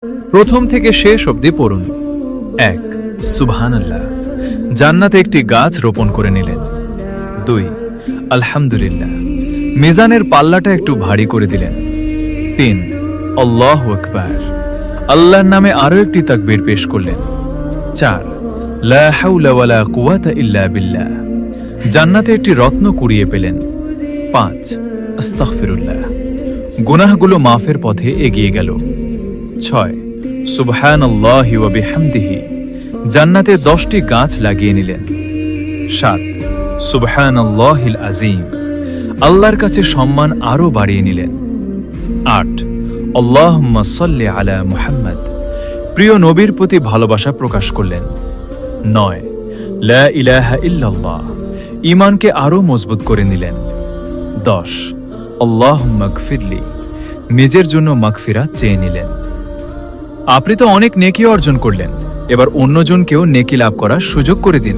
প্রথম থেকে শেষ অবধি পড়ুন। ১ সুবহানাল্লাহ, জান্নাতে একটি গাছ রোপণ করে নিলেন। ২ আলহামদুলিল্লাহ, মিজানের পাল্লাটা একটু ভারী করে দিলেন। ৩ আল্লাহু আকবার, আল্লাহর নামে আরো একটি তাকবীর পেশ করলেন। ৪ লা হাওলা ওয়ালা কুওয়াতা ইল্লা বিল্লাহ, জান্নাতে একটি রত্ন কুড়িয়ে পেলেন। ৫ আস্তাগফিরুল্লাহ, গুনাহগুলো মাফের পথে এগিয়ে গেল। ৬ সুবহানাল্লাহি ওয়া বিহামদিহি, জান্নাতে 10টি গাছ লাগিয়ে নিলেন। ৭ সুবহানাল্লাহিল আযীম, আল্লাহর কাছে সম্মান আরো বাড়িয়ে নিলেন। ৮ আল্লাহুম্মা সাল্লি আলা মুহাম্মদ, প্রিয় নবীর প্রতি ভালোবাসা প্রকাশ করলেন। ৯ লা ইলাহা ইল্লাল্লাহ, ঈমানকে আরো মজবুত করে নিলেন। ১০ আল্লাহুম্মা গফিরলি, নিজের জন্য মাগফিরাত চেয়ে নিলেন। আপনি তো অনেক নেকি অর্জন করলেন, এবার অন্যজনকেও নেকি লাভ করার সুযোগ করে দিন।